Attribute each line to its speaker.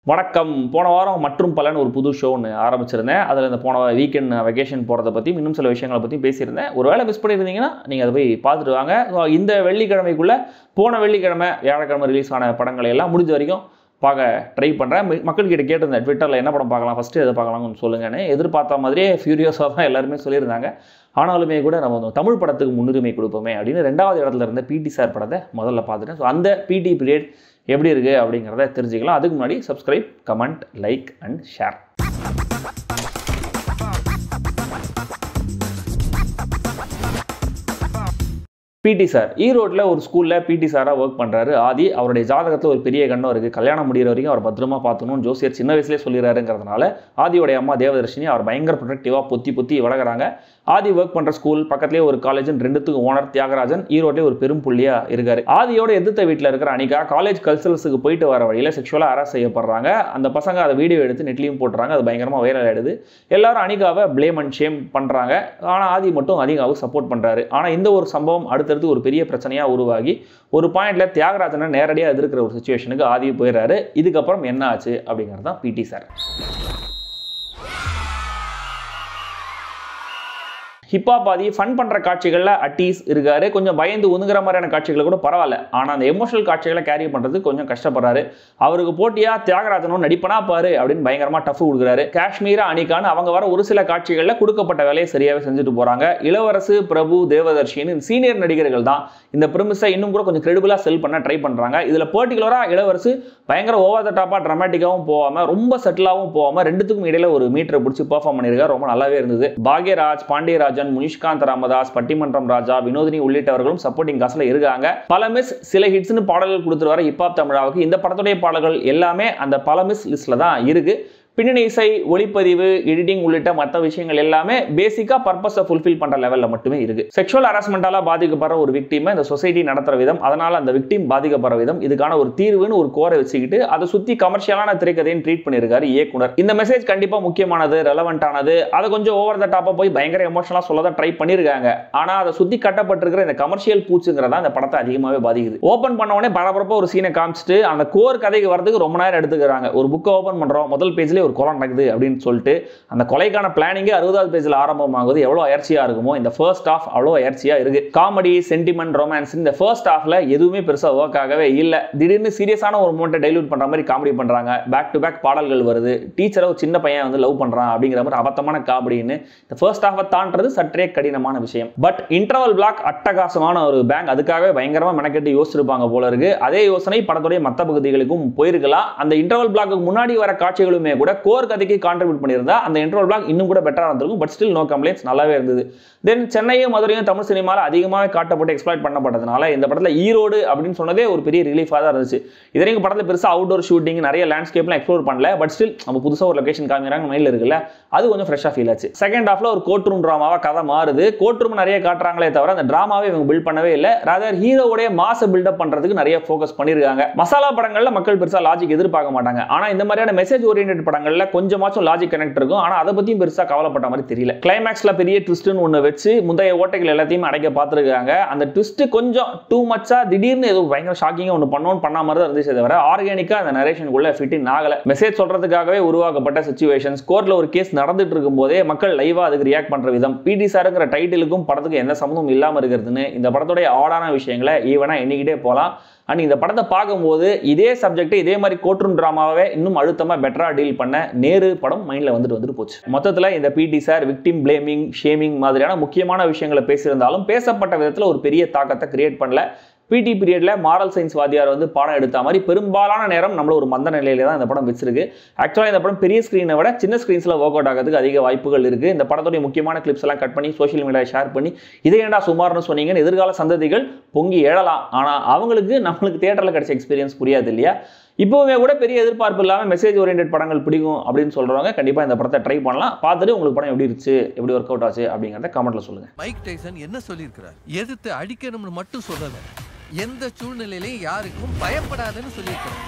Speaker 1: வணக்கம். போன வாரம் மற்றும் பலன் ஒரு புது ஷோ ஒன்று ஆரம்பிச்சிருந்தேன். அதில் இந்த போன வீக்கெண்ட் வெக்கேஷன் போகிறத பற்றியும் இன்னும் சில விஷயங்களை பற்றி பேசியிருந்தேன். ஒரு வேளை மிஸ் பண்ணியிருந்தீங்கன்னா நீங்கள் அதை போய் பார்த்துட்டு வாங்க. இந்த வெள்ளிக்கிழமைக்குள்ளே போன வெள்ளிக்கிழமை வியாழக்கிழமை ரிலீஸ் ஆன படங்களை எல்லாம் முடிஞ்ச வரைக்கும் பார்க்க ட்ரை பண்ணுறேன். மக்கள்கிட்ட கேட்டிருந்தேன் ட்விட்டரில் என்ன படம் பார்க்கலாம், ஃபஸ்ட்டு எதை பார்க்கலாம்னு சொல்லுங்கன்னு. எதிர்பார்த்த மாதிரியே ஃபியூரியஸாக தான் எல்லாருமே சொல்லியிருந்தாங்க. ஆனாலுமே கூட நம்ம தமிழ் படத்துக்கு முன்னுரிமை கொடுப்போமே அப்படின்னு 2வது இடத்துல இருந்த பிடி சார் படத்தை முதல்ல பார்த்துட்டேன். ஸோ அந்த பிடி பீரியட் எப்படி இருக்குது அப்படிங்கிறத தெரிஞ்சுக்கலாம். அதுக்கு முன்னாடி subscribe, comment, like and share. பிடி சார் ஈரோட்டில் ஒரு ஸ்கூலில் பிடி சாராக ஒர்க் பண்ணுறாரு ஆதி. அவருடைய ஜாதகத்தில் ஒரு பெரிய கண்டம் இருக்குது. கல்யாணம் முடிகிற வரைக்கும் அவர் பத்திரமா பார்த்துக்கணும் ஜோசியர் சின்ன வயசுலேயே சொல்லிடுறாருங்கிறதுனால ஆதியோடைய அம்மா தேவதர்ஷினி அவர் பயங்கர ப்ரொடக்டிவாக பொத்தி வளர்க்குறாங்க. ஆதி ஒர்க் பண்ணுற ஸ்கூல் பக்கத்துலேயே ஒரு காலேஜ், 2த்துக்கு ஓனர் தியாகராஜன் ஈரோட்டிலே ஒரு பெரும் புள்ளியாக இருக்கார். ஆதியோட எதிர்த்த வீட்டில் இருக்கிற அனிகா காலேஜ் கல்ச்சரல்ஸுக்கு போயிட்டு வர வழியில் செக்ஷுவலாக ஹராஸ் செய்யப்படுறாங்க. அந்த பசங்க அதை வீடியோ எடுத்து நெட்லையும் போட்டுறாங்க. அது பயங்கரமாக வைரல் ஆகிடுது. எல்லாரும் அனிகாவை பிளேம் அண்ட் ஷேம் பண்ணுறாங்க. ஆனால் ஆதி மட்டும் அனிகாவுக்கு சப்போர்ட் பண்ணுறாரு. ஆனால் இந்த ஒரு சம்பவம் அடுத்தடுத்து ஒரு பெரிய பிரச்சனையாக உருவாகி ஒரு பாயிண்ட்ல தியாகராஜனை நேரடியாக எதிர்க்கிற ஒரு சிச்சுவேஷனுக்கு ஆதி போயிடுறாரு. இதுக்கப்புறம் என்ன ஆச்சு அப்படிங்கிறது தான் பிடி சார். ஹிப்ஹாப் ஆதி ஃபன் பண்ணுற காட்சிகளில் அட்டீஸ் இருக்காரு. கொஞ்சம் பயந்து ஒதுங்குற மாதிரியான காட்சிகளை கூட பரவாயில்ல. ஆனால் அந்த எமோஷனல் காட்சிகளை கேரி பண்ணுறது கொஞ்சம் கஷ்டப்படுறாரு. அவருக்கு போட்டியாக தியாகராஜனும் நடிப்பனா பாரு அப்படின்னு பயங்கரமாக டஃப் கொடுக்குறாரு. காஷ்மீரா அனிகான்னு அவங்க வர ஒரு சில காட்சிகளில் கொடுக்கப்பட்ட வேலையை சரியாகவே செஞ்சுட்டு போகிறாங்க. இளவரசு, பிரபு, தேவதர்ஷின்னு சீனியர் நடிகர்கள் தான் இந்த ப்ரிமிஸை இன்னும் கூட கொஞ்சம் கிரெடிபிளாக செல் பண்ண ட்ரை பண்ணுறாங்க. இதில் பர்டிகுலராக இளவரசு பயங்கர ஓவர் த டாப்பாக ட்ராமேட்டிக்காகவும் போகாமல் ரொம்ப செட்டிலாகவும் போகாமல் 2த்துக்கும் இடையில ஒரு மீட்டரை பிடிச்சி பெர்ஃபார்ம் பண்ணியிருக்காரு. ரொம்ப நல்லாவே இருந்தது. பாக்யராஜ், பாண்டியராஜ், முனிஷ்காந்த் ராமதாஸ், பட்டிமன்றம் ராஜா, வினோதினி உள்ளிட்டவர்களும் சப்போர்ட்டிங் காஸ்ட்ல இருக்காங்க. பல மிஸ் சில ஹிட்ஸ்னு பாடல்கள் கொடுத்துட்டு வர ஹிப்ஹாப் தமிழாவுக்கு இந்த படத்துடைய பாடல்கள் எல்லாமே அந்த பல மிஸ் லிஸ்ட்ல தான் இருக்கு. பின்னணி இசை, ஒளிப்பதிவு, எடிட்டிங் உள்ளிட்ட மற்ற விஷயங்கள் எல்லாமே பேசிக்கா பர்பஸை ஃபுல்ஃபில் பண்ற லெவல்ல மட்டுமே இருக்கு. செக்ஷுவல் ஹராஸ்மெண்டால பாதிக்கப்படுற ஒரு விக்டிமை இந்த சொசைட்டி நடத்துற விதம், அதனால அந்த விக்டிம் பாதிக்கப்படுற விதம், இதுக்கான ஒரு தீர்வுன்னு ஒரு கோரை வச்சுக்கிட்டு அதை சுத்தி கமர்ஷியலான திரைக்கதையும் ட்ரீட் பண்ணியிருக்காரு இயக்குனர். இந்த மெசேஜ் கண்டிப்பா முக்கியமானது, ரெலவென்டானது. அதை கொஞ்சம் ஓவர் த டாப்பா போய் பயங்கர எமோஷனலா சொல்லதான் ட்ரை பண்ணியிருக்காங்க. ஆனா அதை சுத்தி கட்டப்பட்டிருக்கிற இந்த கமர்ஷியல் பூச்சுங்கிறதா இந்த படத்தை அதிகமாகவே பாதிக்குது. ஓபன் பண்ண உடனே பரபரப்பா ஒரு சீனை காமிச்சிட்டு அந்த கோர் கதைக்கு வரதுக்கு ரொம்ப நேரம் எடுத்துக்கிறாங்க. ஒரு புக்கை ஓபன் பண்றோம், முதல் பேஜ்ல ஒரு கொலை நடக்குது அப்படின்னு சொல்லிட்டு அந்த கொலைக்கான பிளானிங் 60வது பேஜ்ல ஆரம்பமாகுது. எவ்வளவு அயற்சியா இருக்குமோ இந்த ஃபர்ஸ்ட் ஹாஃப் அவ்வளவு அயற்சியா இருக்கு. காமெடி, சென்டிமெண்ட், ரொமான்ஸ் இந்த ஃபர்ஸ்ட் ஹாஃப்ல எதுவுமே பெருசா ஒர்க் ஆகவே இல்ல. திடீர்னு சீரியஸான ஒரு மொமெண்ட்டை டைல்யூட் பண்ற மாதிரி காமெடி பண்றாங்க. பேக் டு பேக் பாடல்கள் வருது. டீச்சரை ஒரு சின்ன பையன் வந்து லவ் பண்றான் அப்படிங்கிற மாதிரி அபத்தமான காமெடின்னு இந்த ஃபர்ஸ்ட் ஹாஃபை தாண்டறது சற்றே கடினமான விஷயம். பட் இன்டர்வல் பிளாக் அட்டகாசமான ஒரு பேங்க். அதுக்காகவே பயங்கரமா மெனக்கெட்டு யோசிச்சிருப்பாங்க போல இருக்கு. அதே யோசனை படத்துடைய மற்ற பகுதிகளுக்கும் போயிருக்கலாம். அந்த இன்டர்வல் பிளாக்கு முன்னாடி வர காட்சிகளுமே கூட கோர் கதைக்கு கான்ட்ரிபியூட் பண்ணியிருந்தா அந்த இன்டர்வல் பிளாக் இன்னும் கூட பெட்டரா இருந்திருக்கும். பட் ஸ்டில் நோ கம்ப்ளைண்ட்ஸ், நல்லாவே இருந்தது. தென் சென்னையும் மதுரையும் தமிழ் சினிமாவில் அதிகமாக காட்டப்பட்டு எக்ஸ்ப்ளாய்ட் பண்ணப்பட்டதுனால இந்த படத்தில் ஈரோடு அப்படின்னு சொன்னதே ஒரு பெரிய ரிலீஃபாக தான் இருந்துச்சு. இதனைக்கு படத்தில் பெருசாக அவுட்டோர் ஷூட்டிங் நிறைய லேண்ட்ஸ்கேப்லாம் எக்ஸ்ப்ளோர் பண்ணல. பட் ஸ்டில் நம்ம புதுசாக ஒரு லொகேஷன் காமிக்கிறாங்க மைண்டில் இருக்குல்ல, அது கொஞ்சம் ஃப்ரெஷ்ஷாக ஃபீல் ஆச்சு. செகண்ட் ஹாஃப்ல ஒரு கோர்ட் ரூம் ட்ராமாவாக கதை மாறுது. கோர்ட் ரூம் நிறைய காட்டுறாங்களே தவிர அந்த டிராமாவே இவங்க பில்ட் பண்ணவே இல்லை. ராதர் ஹீரோவுடைய மாச பில்டப் பண்றதுக்கு நிறைய ஃபோக்கஸ் பண்ணியிருக்காங்க. மசாலா படங்கள்ல மக்கள் பெருசாக லாஜிக் எதிர்பார்க்க மாட்டாங்க. ஆனால் இந்த மாதிரியான மெசேஜ் ஓரியன்ட் படங்கள்ல கொஞ்சமாச்சும் லாஜிக் கனெக்ட் இருக்கும். ஆனா அதை பத்தியும் பெருசா கவலைப்பட்ட மாதிரி தெரியல. கிளைமேக்ஸ்ல பெரிய ட்விஸ்ட்னு ஒண்ணு வச்சு முந்தைய ஓட்டைகள் எல்லாத்தையும் அடைக்க பார்த்துருக்காங்க. அந்த ட்விஸ்ட் கொஞ்சம் டூ மச்சா திடீர்னு ஏதோ பயங்கர ஷாக்கிங்கா ஒன்று பண்ண மாதிரி தான் இருந்துச்சு. தவிர ஆர்கானிக்கா அந்த நரேஷனுக்குள்ள ஃபிட் இன் ஆகல. மெசேஜ் சொல்றதுக்காகவே உருவாக்கப்பட்ட சிச்சுவேஷன்ஸ், கோர்ட்ல ஒரு கேஸ் நடந்துட்டு இருக்கும் போதே மக்கள் லைவா அதுக்கு ரியாக்ட் பண்ற விதம், பிடி சாருங்கிற டைட்டிலுக்கும் படத்துக்கு எந்த சம்மந்தமும் இல்லாம இருக்கிறதுன்னு இந்த படத்துடைய ஆடான விஷயங்களை ஈவனா எண்ணிக்கிட்டே போலாம். அண்ட் இந்த படத்தை பார்க்கும்போது இதே சப்ஜெக்ட் இதே மாதிரி கோர்ட்ரூம் டிராமாவே இன்னும் அழுத்தமா பெட்டரா டீல் பண்ண நேரு படம் மைண்ட்ல வந்துட்டு போச்சு. மொத்தத்தில் இந்த பிடி சார் விக்டிம் பிளேமிங், ஷேமிங் மாதிரியான முக்கியமான விஷயங்களை பேசியிருந்தாலும் பேசப்பட்ட விதத்தில் ஒரு பெரிய தாக்கத்தை கிரியேட் பண்ணல. பிடி பீரியட்ல மாரல் சயின்ஸ் வாத்தியார் வந்து பாடம் எடுத்த மாதிரி பெரும்பாலான நேரம் நம்மள ஒரு மந்த நிலையில தான் இந்த படம் வச்சிருக்கு. ஆக்சுவலாக இந்த படம் பெரிய ஸ்கிரீனை விட சின்ன ஸ்கிரீன்ஸ்ல ஒர்க் அவுட் ஆகிறதுக்கு அதிக வாய்ப்புகள் இருக்கு. இந்த படத்துடைய முக்கியமான கிளிப்ஸ் எல்லாம் கட் பண்ணி சோஷியல் மீடியாவில் ஷேர் பண்ணி இதை ஏண்டா சுமார்னு சொன்னீங்கன்னு எதிர்கால சந்ததிகள் பொங்கி எழலாம். ஆனா அவங்களுக்கு நம்மளுக்கு தியேட்டர்ல கிடைச்ச எக்ஸ்பீரியன்ஸ் புரியாது இல்லையா? இப்போவே கூட பெரிய எதிர்பார்ப்பு இல்லாமல் மெசேஜ் ஓரியன்ட் படங்கள் பிடிக்கும் அப்படின்னு சொல்றவங்க கண்டிப்பா இந்த படத்தை ட்ரை பண்ணலாம். பார்த்துட்டு உங்களுக்கு படம் எப்படி இருந்துச்சு, எப்படி ஒர்க் அவுட் ஆச்சு அப்படிங்கிறத கமெண்ட்ல சொல்லுங்க.
Speaker 2: மைக் டைசன் என்ன சொல்லியிருக்கிறார்? எதிர்த்து அடிக்கணும்னு மட்டும் சொல்லல, எந்த சூழ்நிலையிலையும் யாருக்கும் பயப்படாதுன்னு சொல்லியிருக்கிறார்.